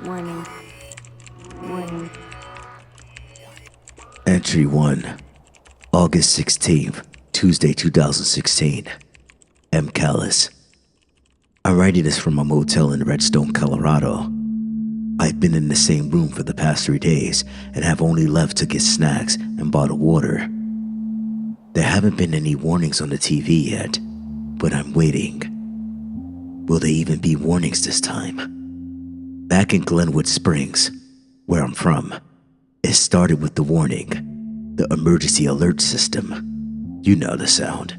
Warning. Warning. Entry 1, August 16th, Tuesday 2016. M. Callis. I'm writing this from a motel in Redstone, Colorado. I've been in the same room for the past 3 days and have only left to get snacks and bottled water. There haven't been any warnings on the TV yet, but I'm waiting. Will there even be warnings this time? Back in Glenwood Springs, where I'm from, it started with the warning, the emergency alert system. You know the sound.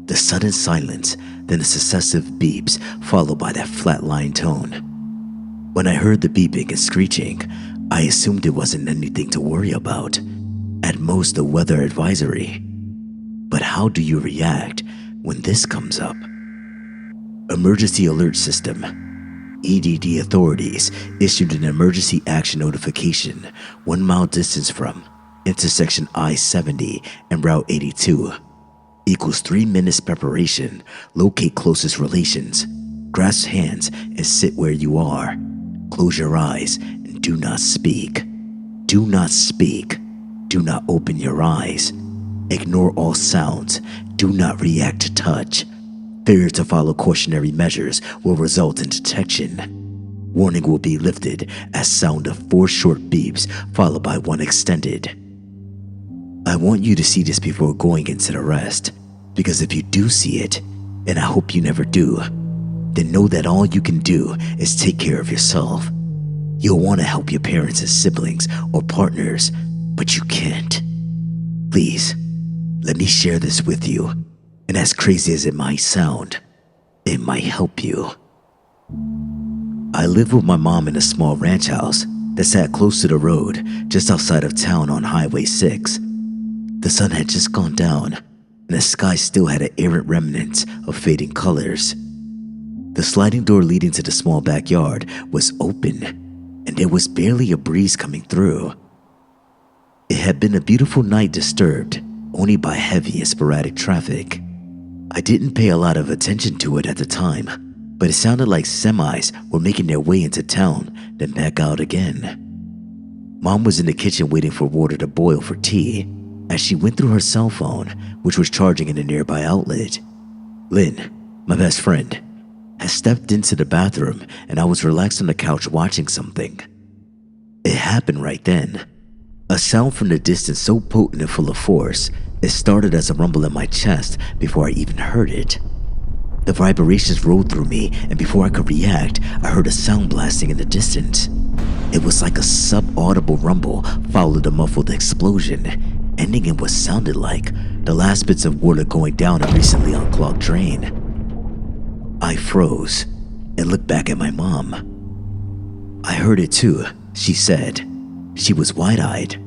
The sudden silence, then the successive beeps followed by that flatline tone. When I heard the beeping and screeching, I assumed it wasn't anything to worry about, at most a weather advisory. But how do you react when this comes up? Emergency alert system. EDD authorities issued an emergency action notification 1 mile distance from intersection I-70 and Route 82. Equals 3 minutes preparation. Locate closest relations. Grasp hands and sit where you are. Close your eyes and do not speak. Do not speak. Do not open your eyes. Ignore all sounds. Do not react to touch. Failure to follow cautionary measures will result in detection. Warning will be lifted as sound of 4 short beeps followed by 1 extended. I want you to see this before going into the rest, because if you do see it, and I hope you never do, then know that all you can do is take care of yourself. You'll want to help your parents and siblings or partners, but you can't. Please, let me share this with you, and as crazy as it might sound, it might help you. I live with my mom in a small ranch house that sat close to the road just outside of town on Highway 6. The sun had just gone down, and the sky still had an errant remnants of fading colors. The sliding door leading to the small backyard was open, and there was barely a breeze coming through. It had been a beautiful night disturbed only by heavy and sporadic traffic. I didn't pay a lot of attention to it at the time, but it sounded like semis were making their way into town, then back out again. Mom was in the kitchen waiting for water to boil for tea, as she went through her cell phone, which was charging in a nearby outlet. Lynn, my best friend, had stepped into the bathroom and I was relaxed on the couch watching something. It happened right then. A sound from the distance so potent and full of force, it started as a rumble in my chest before I even heard it. The vibrations rolled through me, and before I could react, I heard a sound blasting in the distance. It was like a sub-audible rumble followed a muffled explosion, ending in what sounded like the last bits of water going down a recently unclogged drain. I froze and looked back at my mom. I heard it too, she said. She was wide-eyed.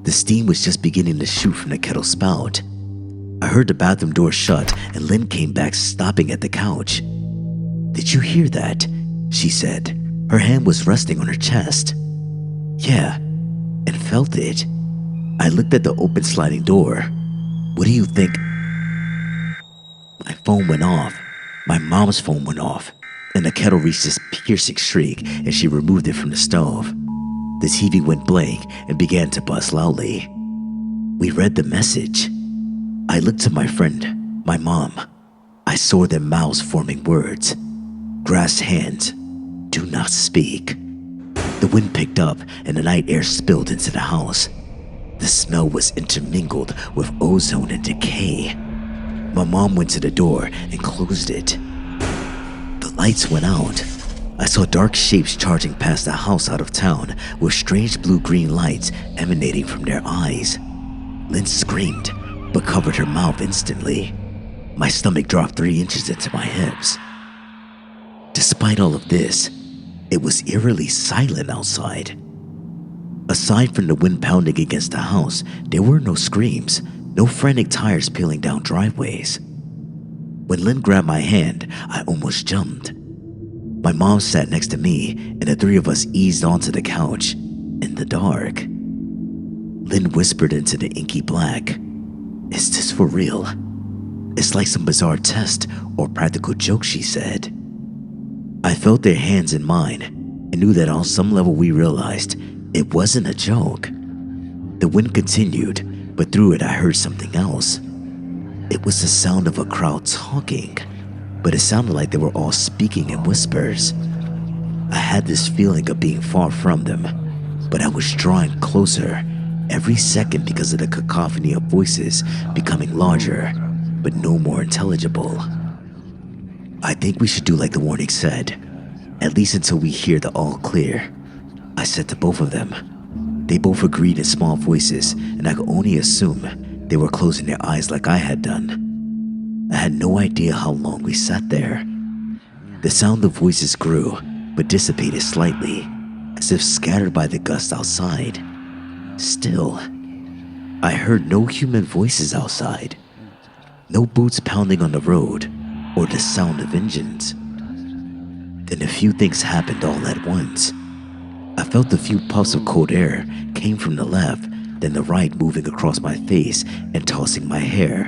The steam was just beginning to shoot from the kettle spout. I heard the bathroom door shut and Lynn came back stopping at the couch. "Did you hear that?" she said. Her hand was resting on her chest. "Yeah, and felt it." I looked at the open sliding door. "What do you think?" My phone went off. My mom's phone went off, and the kettle reached this piercing shriek as she removed it from the stove. The TV went blank and began to buzz loudly. We read the message. I looked to my friend, my mom. I saw their mouths forming words. Grasped hands. Do not speak. The wind picked up and the night air spilled into the house. The smell was intermingled with ozone and decay. My mom went to the door and closed it. The lights went out. I saw dark shapes charging past the house out of town with strange blue-green lights emanating from their eyes. Lynn screamed, but covered her mouth instantly. My stomach dropped 3 inches into my hips. Despite all of this, it was eerily silent outside. Aside from the wind pounding against the house, there were no screams, no frantic tires peeling down driveways. When Lynn grabbed my hand, I almost jumped. My mom sat next to me, and the 3 of us eased onto the couch, in the dark. Lynn whispered into the inky black, "Is this for real? It's like some bizarre test or practical joke," she said. I felt their hands in mine, I knew that on some level we realized it wasn't a joke. The wind continued, but through it I heard something else. It was the sound of a crowd talking, but it sounded like they were all speaking in whispers. I had this feeling of being far from them, but I was drawing closer every second because of the cacophony of voices becoming larger, but no more intelligible. I think we should do like the warning said, at least until we hear the all clear, I said to both of them. They both agreed in small voices, and I could only assume they were closing their eyes like I had done. I had no idea how long we sat there. The sound of voices grew, but dissipated slightly, as if scattered by the gust outside. Still, I heard no human voices outside, no boots pounding on the road, or the sound of engines. Then a few things happened all at once. I felt a few puffs of cold air came from the left, then the right moving across my face and tossing my hair.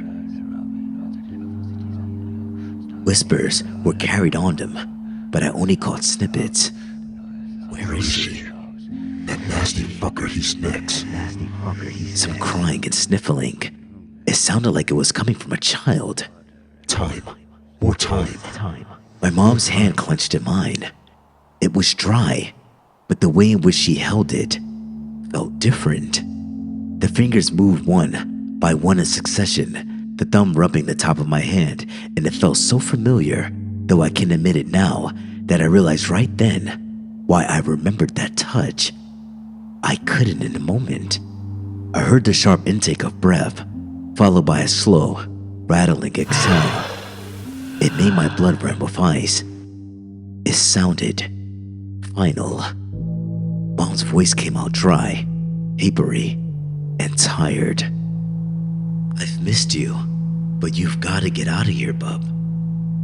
Whispers were carried on them, but I only caught snippets. Where is she? That nasty fucker, he's next. Some crying and sniffling. It sounded like it was coming from a child. Time. More time. My mom's hand clenched in mine. It was dry, but the way in which she held it felt different. The fingers moved one by one in succession, the thumb rubbing the top of my hand, and it felt so familiar, though I can admit it now, that I realized right then why I remembered that touch. I couldn't in a moment. I heard the sharp intake of breath, followed by a slow, rattling exhale. It made my blood run with ice. It sounded final. Mom's voice came out dry, papery, and tired. I've missed you, but you've got to get out of here, bub.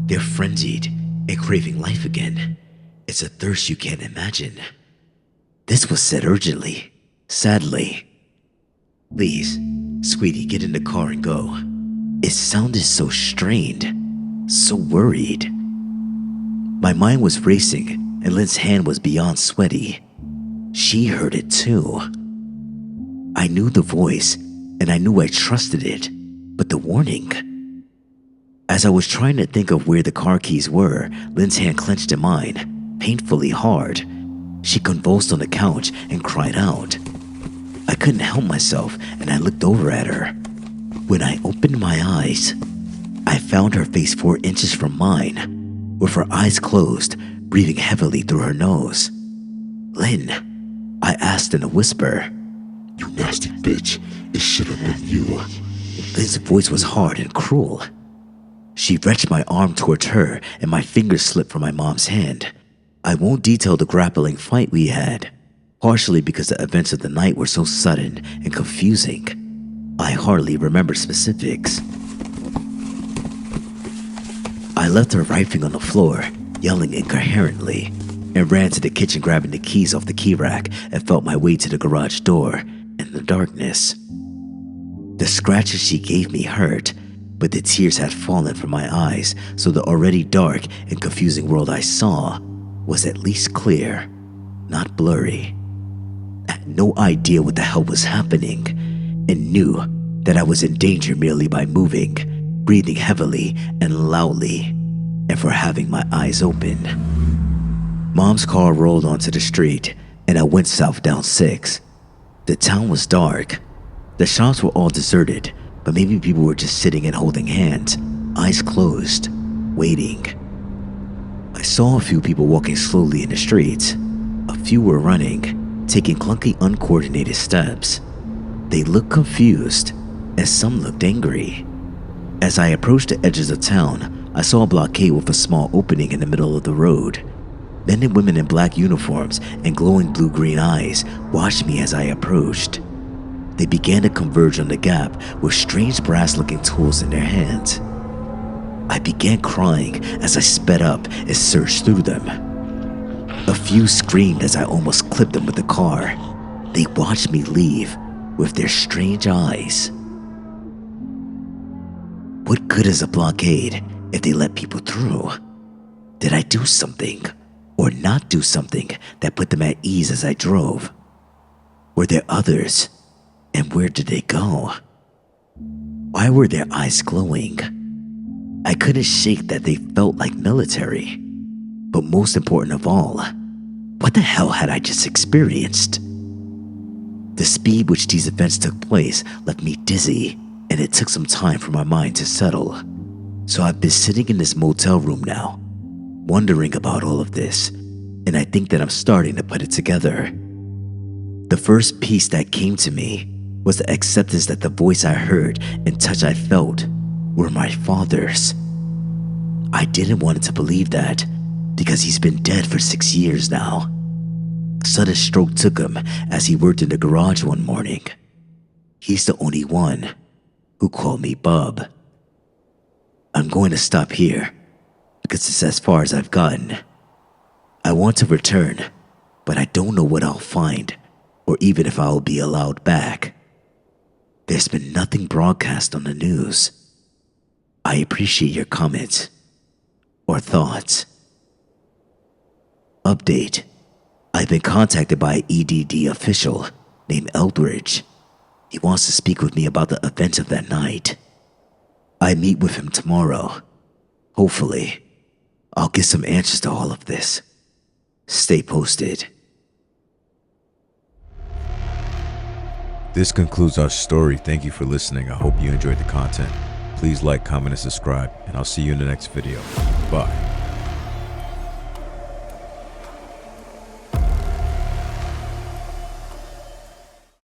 They're frenzied and craving life again. It's a thirst you can't imagine. This was said urgently, sadly. Please, sweetie, get in the car and go. It sounded so strained, so worried. My mind was racing, and Lynn's hand was beyond sweaty. She heard it too. I knew the voice, and I knew I trusted it, but the warning. As I was trying to think of where the car keys were, Lynn's hand clenched in mine, painfully hard. She convulsed on the couch and cried out. I couldn't help myself, and I looked over at her. When I opened my eyes, I found her face 4 inches from mine, with her eyes closed, breathing heavily through her nose. Lynn, I asked in a whisper. You nasty bitch, it should have been you. Lynn's voice was hard and cruel. She wrenched my arm towards her, and my fingers slipped from my mom's hand. I won't detail the grappling fight we had, partially because the events of the night were so sudden and confusing. I hardly remember specifics. I left her writhing on the floor, yelling incoherently, and ran to the kitchen grabbing the keys off the key rack and felt my way to the garage door in the darkness. The scratches she gave me hurt, but the tears had fallen from my eyes, so the already dark and confusing world I saw was at least clear, not blurry. I had no idea what the hell was happening, and knew that I was in danger merely by moving, breathing heavily and loudly, and for having my eyes open. Mom's car rolled onto the street, and I went south down 6. The town was dark. The shops were all deserted, but maybe people were just sitting and holding hands, eyes closed, waiting. I saw a few people walking slowly in the streets. A few were running, taking clunky, uncoordinated steps. They looked confused, and some looked angry. As I approached the edges of town, I saw a blockade with a small opening in the middle of the road. Men and women in black uniforms and glowing blue-green eyes watched me as I approached. They began to converge on the gap with strange brass-looking tools in their hands. I began crying as I sped up and surged through them. A few screamed as I almost clipped them with the car. They watched me leave with their strange eyes. What good is a blockade if they let people through? Did I do something? or not do something that put them at ease as I drove? Were there others? And where did they go? Why were their eyes glowing? I couldn't shake that they felt like military. But most important of all, what the hell had I just experienced? The speed which these events took place left me dizzy, and it took some time for my mind to settle. So I've been sitting in this motel room now, wondering about all of this, and I think that I'm starting to put it together. The first piece that came to me was the acceptance that the voice I heard and touch I felt were my father's. I didn't want to believe that because he's been dead for 6 years now. A sudden stroke took him as he worked in the garage one morning. He's the only one who called me Bub. I'm going to stop here because it's as far as I've gotten. I want to return, but I don't know what I'll find or even if I'll be allowed back. There's been nothing broadcast on the news. I appreciate your comments or thoughts. Update. I've been contacted by an EDD official named Eldridge. He wants to speak with me about the events of that night. I meet with him tomorrow. Hopefully, I'll get some answers to all of this. Stay posted. This concludes our story. Thank you for listening. I hope you enjoyed the content. Please like, comment, and subscribe, and I'll see you in the next video. Bye.